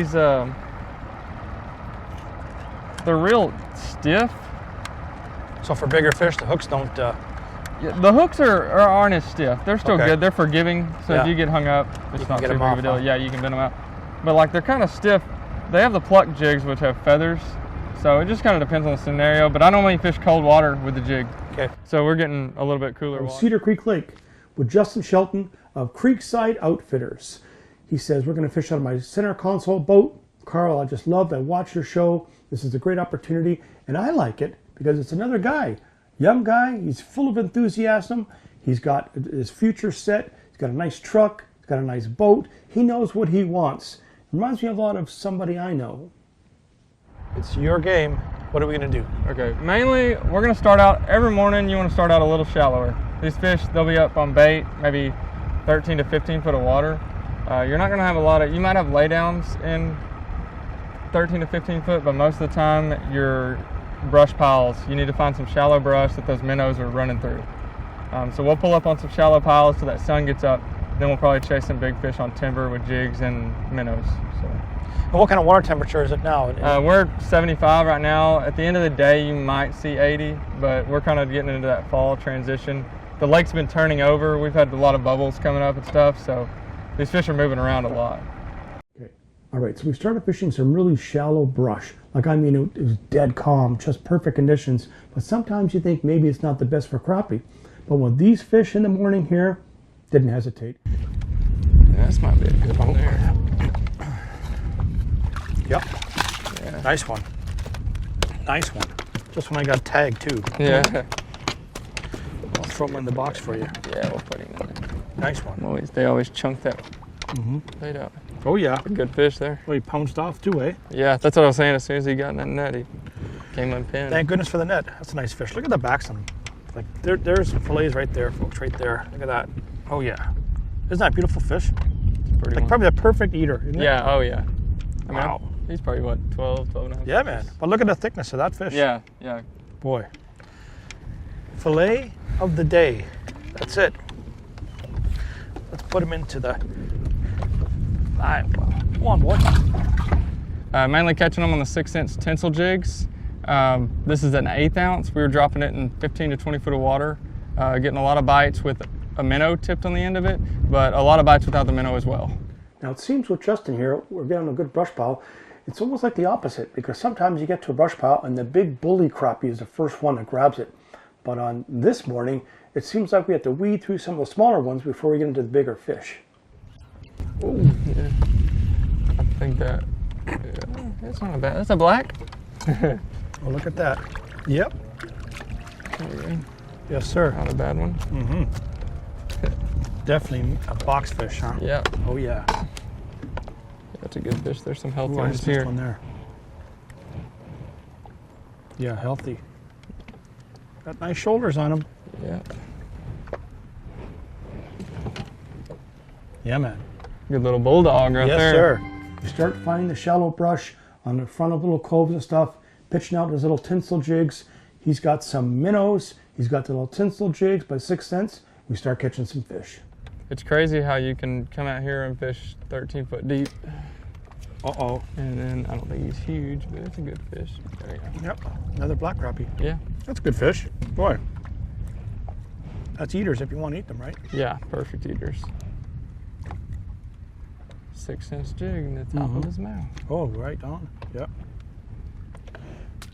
These they're real stiff. So for bigger fish, the hooks don't. Yeah, the hooks aren't as stiff. They're still good. They're forgiving. So if you get hung up, it's not too big of a deal. Yeah, you can bend them out. But like they're kind of stiff. They have the pluck jigs, which have feathers. So it just kind of depends on the scenario. But I normally fish cold water with the jig. Okay. So we're getting a little bit cooler water. Cedar Creek Lake with Justin Shelton of Creekside Outfitters. He says, we're going to fish out of my center console boat. Karl, I just loved, I watched your show. This is a great opportunity. And I like it because it's another guy. Young guy, he's full of enthusiasm. He's got his future set. He's got a nice truck. He's got a nice boat. He knows what he wants. Reminds me a lot of somebody I know. It's your game. What are we going to do? Okay, mainly we're going to start out, every morning you want to start out a little shallower. These fish, they'll be up on bait, maybe 13 to 15 foot of water. You're not going to have a lot of, you might have laydowns in 13 to 15 foot, but most of the time your brush piles, you need to find some shallow brush that those minnows are running through. So we'll pull up on some shallow piles till that sun gets up. Then we'll probably chase some big fish on timber with jigs and minnows. So. And what kind of water temperature is it now? We're 75 right now. At the end of the day, you might see 80, but we're kind of getting into that fall transition. The lake's been turning over. We've had a lot of bubbles coming up and stuff, so these fish are moving around a lot. Okay. All right, so we started fishing some really shallow brush. Like, I mean, it was dead calm, just perfect conditions. But sometimes you think maybe it's not the best for crappie. But with these fish in the morning here, didn't hesitate. Yeah, this might be a good one there. Yep. Yeah. Nice one. Nice one. Just when I got tagged too. Yeah. I'll throw them in the box for you. Yeah, we'll put him in there. Nice one. They always chunk that bait out. Oh yeah. Good fish there. Well, he pounced off too, eh? Yeah, that's what I was saying. As soon as he got in that net, he came unpinned. Thank goodness for the net. That's a nice fish. Look at the backs on them. Like there's fillets right there, folks. Right there. Look at that. Oh yeah. Isn't that a beautiful fish? Like probably the perfect eater, isn't it? Yeah. Oh yeah. I mean, wow. He's probably what, 12 and a half? Yeah, man. But look at the thickness of that fish. Yeah. Yeah. Boy. Fillet of the day. That's it. Let's put him into the. Come on, boy. Mainly catching them on the 6-inch tinsel jigs. This is an 1/8 ounce. We were dropping it in 15 to 20 foot of water, getting a lot of bites with a minnow tipped on the end of it, but a lot of bites without the minnow as well. Now it seems with Justin here, we're getting a good brush pile. It's almost like the opposite, because sometimes you get to a brush pile and the big bully crappie is the first one that grabs it. But on this morning, it seems like we have to weed through some of the smaller ones before we get into the bigger fish. Ooh, yeah. I think that, that's not bad. That's a black. Oh, look at that. Yep. Yes, sir. Not a bad one. Mm-hmm. Definitely a box fish, huh? Yeah. Oh, yeah. That's a good fish. There's some healthy Ooh, ones here. One there. Yeah, healthy. Got nice shoulders on him. Yeah. Yeah, man. Good little bulldog right there. Yes, sir. You start finding the shallow brush on the front of little coves and stuff, pitching out his little tinsel jigs. He's got some minnows. He's got the little tinsel jigs by 6 cents. We start catching some fish. It's crazy how you can come out here and fish 13 foot deep. Uh-oh. And then, I don't think he's huge, but it's a good fish. There you go. Yep. Another black crappie. Yeah. That's a good fish. Boy. That's eaters if you want to eat them, right? Yeah, perfect eaters. 6-inch jig in the top of his mouth. Oh, right on. Yep.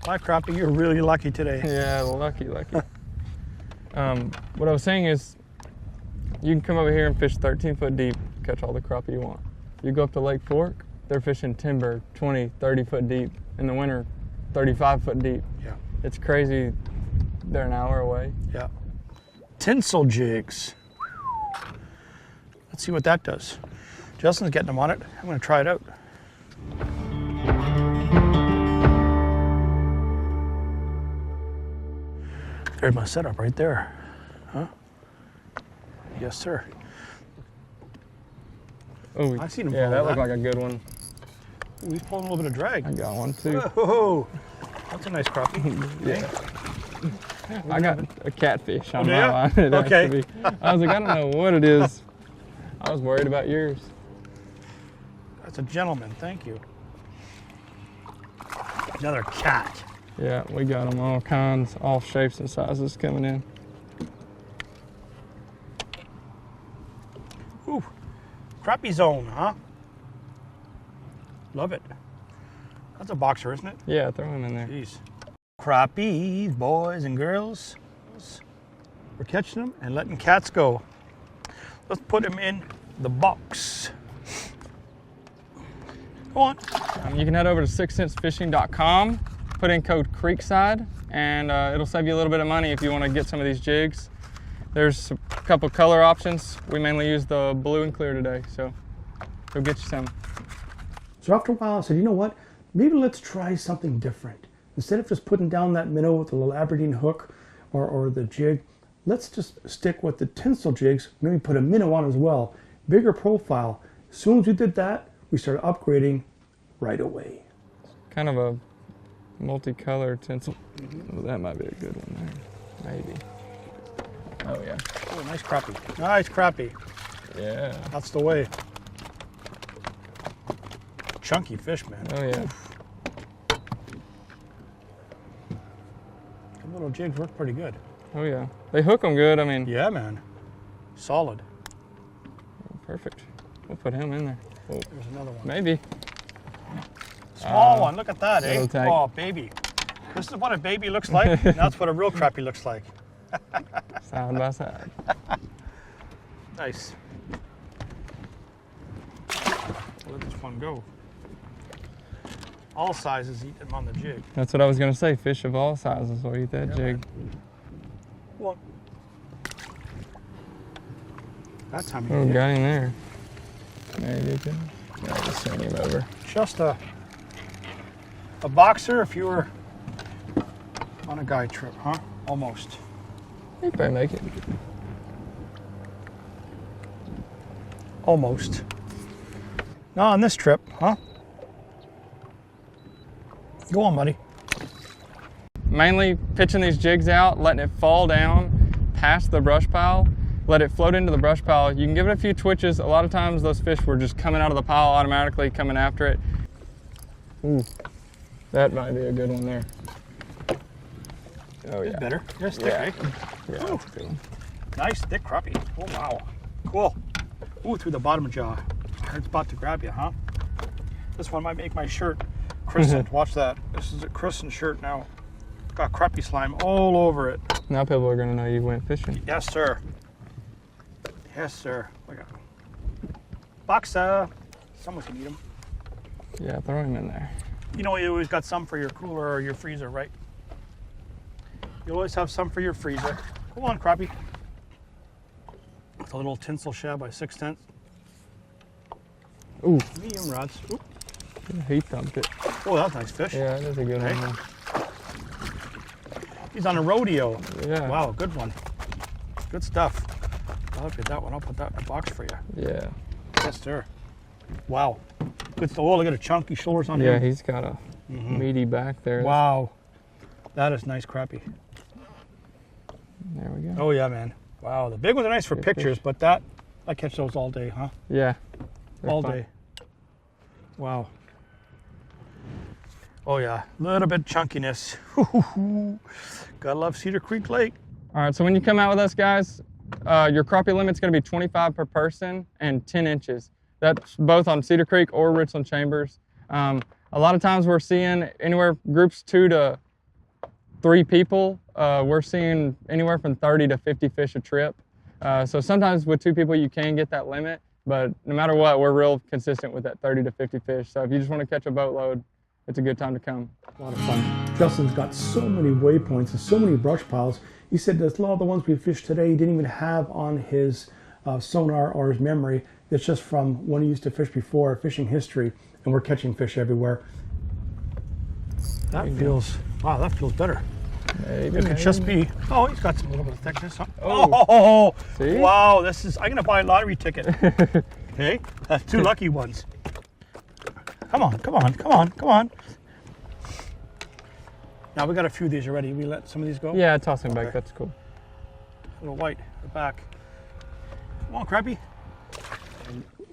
Black crappie, you're really lucky today. Yeah, lucky. What I was saying is, you can come over here and fish 13 foot deep, catch all the crappie you want. You go up to Lake Fork, they're fishing timber 20, 30 foot deep. In the winter, 35 foot deep. Yeah. It's crazy. They're an hour away. Yeah. Tinsel jigs. Let's see what that does. Justin's getting them on it. I'm going to try it out. There's my setup right there. Huh? Yes, sir. Oh, I seen him. yeah, that looked like a good one. Ooh, he's pulling a little bit of drag. I got one too. Whoa, that's a nice crappie. Yeah. I got a catfish on do my ya? line. It has Okay. to be. I was like, I don't know what it is. I was worried about yours. That's a gentleman. Thank you. Another cat. Yeah, we got them all kinds, all shapes and sizes coming in. Ooh, crappie zone, huh? Love it. That's a boxer, isn't it? Yeah, throw him in there. Jeez. Crappies, boys and girls. We're catching them and letting cats go. Let's put them in the box. Go on. You can head over to sixcensefishing.com, put in code Creekside, and it'll save you a little bit of money if you want to get some of these jigs. There's a couple color options. We mainly use the blue and clear today, so go get you some. So after a while, I said, you know what? Maybe let's try something different. Instead of just putting down that minnow with the little Aberdeen hook or the jig, let's just stick with the tinsel jigs, maybe put a minnow on as well. Bigger profile. As soon as we did that, we started upgrading right away. Kind of a multicolored tinsel. Oh, that might be a good one there. Maybe. Oh yeah. Oh, nice crappie. Nice crappie. Yeah. That's the way. Chunky fish, man. Oh yeah. Oof. The little jigs work pretty good. Oh yeah. They hook them good. I mean. Yeah, man. Solid. Perfect. We'll put him in there. Oh, There's another one. maybe. Small one. Look at that, eh? little tank. Oh, baby. This is what a baby looks like. And that's what a real crappie looks like. Side by side. Nice. Let this one go. All sizes eat them on the jig. That's what I was gonna say. Fish of all sizes will eat that Yeah, jig. One. That time Oh, you got him there. Maybe you can. I'll just swing him over. Just a boxer if you were on a guide trip, huh? Almost. You better make it. Almost. Not on this trip, huh? Go on, buddy. Mainly pitching these jigs out, letting it fall down past the brush pile, let it float into the brush pile. You can give it a few twitches. A lot of times those fish were just coming out of the pile automatically, coming after it. Ooh, that might be a good one there. Oh yeah. Better. Just thick, Yeah. eh? Yeah, that's a good one. Nice thick crappie. Oh wow. Cool. Ooh, through the bottom jaw. It's about to grab you, huh? This one might make my shirt christened. Watch that. This is a christened shirt now. Got crappie slime all over it. Now people are gonna know you went fishing. Yes, sir. Yes, sir. Look at boxer. Someone can eat them. Yeah, throw him in there. You know, you always got some for your cooler or your freezer, right? You always have some for your freezer. Come on, crappie. It's a little tinsel shad by 6/10. Ooh, Medium rods. Ooh. he thumped it. Oh, that's a nice fish. Yeah, that is a good Okay. one. He's on a rodeo. Yeah. Wow, good one. Good stuff. I'll get that one. I'll put that in a box for you. Yeah. Yes, sir. Wow. Good stuff. Oh, look at the chunky shoulders on Yeah, him. he's got a meaty back there. Wow. That is nice crappie. There we go. Oh, yeah, man. Wow. The big ones are nice for Good pictures, fish. but that, I catch those all day, huh? Yeah. They're All fun. day. Wow. Oh, yeah. A little bit of chunkiness. Gotta love Cedar Creek Lake. All right, so when you come out with us, guys, your crappie limit's gonna be 25 per person and 10 inches. That's both on Cedar Creek or Richland Chambers. A lot of times we're seeing anywhere groups 2 to 3 people. We're seeing anywhere from 30 to 50 fish a trip. So sometimes with 2 people you can get that limit, but no matter what, we're real consistent with that 30 to 50 fish. So if you just want to catch a boatload, it's a good time to come. A lot of fun. Justin's got so many waypoints and so many brush piles. He said that a lot of the ones we fished today he didn't even have on his sonar or his memory. It's just from when he used to fish before, fishing history, and we're catching fish everywhere. That feels, wow, that feels better. Maybe, It could just be, oh, he's got some little bit of thickness. Huh? Oh. Oh, See? wow, this is, I'm gonna buy a lottery ticket. Okay, that's 2 lucky ones. Come on, come on, come on, come on. Now we got a few of these already. We let some of these go? Yeah, toss him back, Okay. that's cool. A little white, the back. Come on, crappie.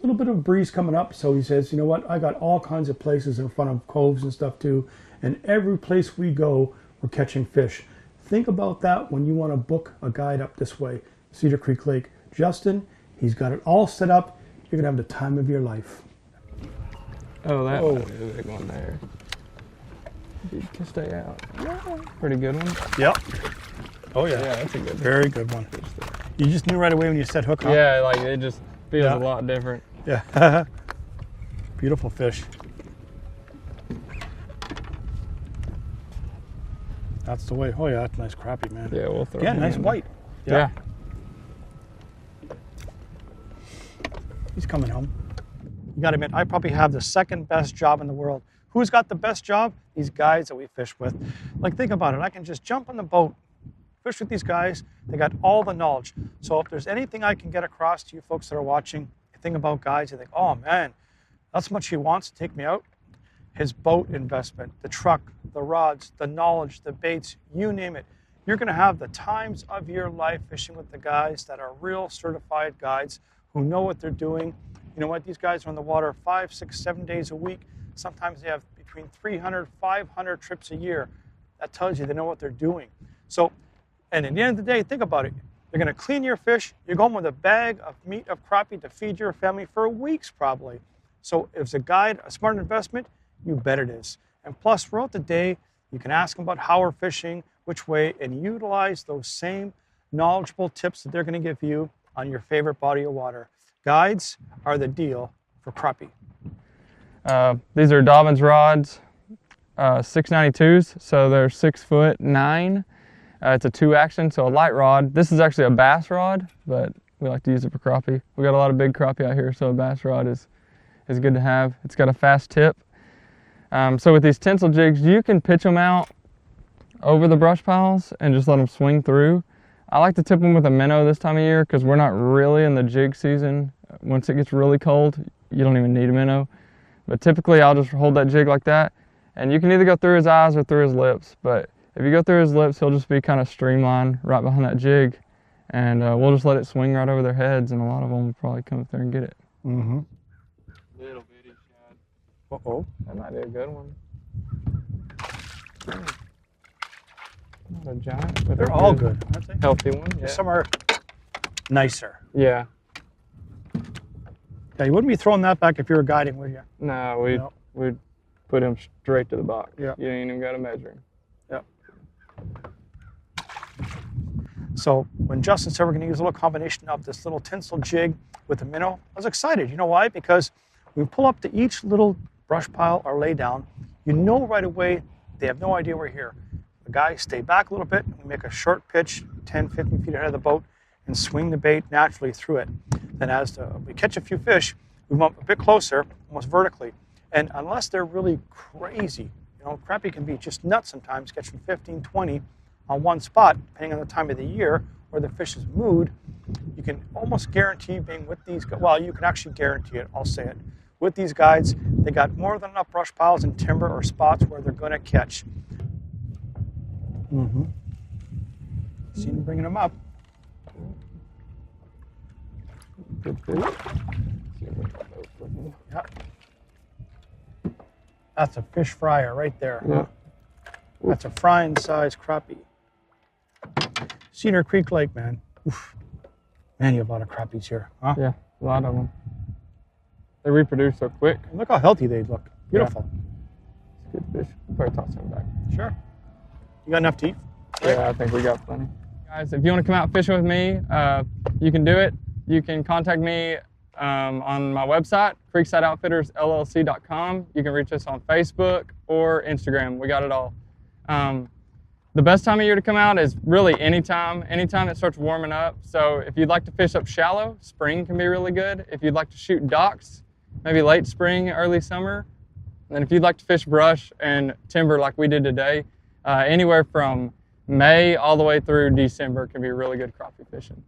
little bit of a breeze coming up. So he says, you know what? I got all kinds of places in front of coves and stuff too. And every place we go, we're catching fish. Think about that when you want to book a guide up this way, Cedar Creek Lake. Justin, he's got it all set up. You're going to have the time of your life. Oh, that might be a big one there. You can stay out. Yeah, pretty good one. Yep. Oh yeah. Yeah, that's a good one. Very good one. You just knew right away when you said hook on. Yeah, like it just feels a lot different. Yeah. Beautiful fish. That's the way. Oh yeah, that's a nice crappie, man. Yeah, we'll throw Yeah, him nice in. white. Yeah. He's coming home. You gotta admit, I probably have the second best job in the world. Who's got the best job? These guys that we fish with. Like, think about it. I can just jump on the boat, fish with these guys. They got all the knowledge. So if there's anything I can get across to you folks that are watching, you think about guys, you think, oh man, that's much he wants to take me out. His boat investment, the truck, the rods, the knowledge, the baits, you name it. You're gonna have the times of your life fishing with the guys that are real certified guides who know what they're doing. You know what? These guys are on the water 5, 6, 7 days a week. Sometimes they have between 300, 500 trips a year. That tells you they know what they're doing. So, and at the end of the day, think about it. You're going to clean your fish. You're going with a bag of meat of crappie to feed your family for weeks probably. So if it's a guide, a smart investment, you bet it is. And plus, throughout the day, you can ask them about how we're fishing, which way, and utilize those same knowledgeable tips that they're going to give you on your favorite body of water. Guides are the deal for crappie. These are Dobbins rods, 692s, so they're 6'9". It's a 2-action, so a light rod. This is actually a bass rod, but we like to use it for crappie. We got a lot of big crappie out here, so a bass rod is good to have. It's got a fast tip. So with these tinsel jigs, you can pitch them out over the brush piles and just let them swing through. I like to tip them with a minnow this time of year because we're not really in the jig season. Once it gets really cold, you don't even need a minnow. But typically I'll just hold that jig like that, and you can either go through his eyes or through his lips. But if you go through his lips, he'll just be kind of streamlined right behind that jig, and we'll just let it swing right over their heads, and a lot of them will probably come up there and get it. Mm-hmm. Little bitty shad. Uh-oh. That might be a good one. Not a giant, but They're all good, aren't they? Healthy one, yeah. Some are nicer. Yeah. Yeah, you wouldn't be throwing that back if you were guiding, would you? No, we'd put him straight to the box. Yeah. You ain't even got to measure him. Yep. So when Justin said we're going to use a little combination of this little tinsel jig with a minnow, I was excited. You know why? Because when we pull up to each little brush pile or lay down, you know right away they have no idea we're here. The guys stay back a little bit, we make a short pitch, 10, 15 feet ahead of the boat, and swing the bait naturally through it. Then as we catch a few fish, we move a bit closer, almost vertically. And unless they're really crazy, you know, crappie can be just nuts sometimes, catching 15, 20 on one spot, depending on the time of the year or the fish's mood. You can almost guarantee being with these, well, you can actually guarantee it, I'll say it. With these guides, they got more than enough brush piles and timber or spots where they're going to catch. Mm-hmm. See me bringing them up. Good fish. Yeah. That's a fish fryer right there. Yeah. That's a frying size crappie. Cedar Creek Lake, man. Oof. Man, you have a lot of crappies here, huh? Yeah, a lot of them. They reproduce so quick. Look how healthy they look. Beautiful. Yeah. Good fish. We'll probably toss them back. Sure. You got enough to eat? Yeah, I think we got plenty. Guys, if you want to come out fishing with me, you can do it. You can contact me on my website, creeksideoutfittersllc.com. You can reach us on Facebook or Instagram. We got it all. The best time of year to come out is really anytime it starts warming up. So if you'd like to fish up shallow, spring can be really good. If you'd like to shoot docks, maybe late spring, early summer. And then if you'd like to fish brush and timber like we did today, anywhere from May all the way through December can be really good crappie fishing.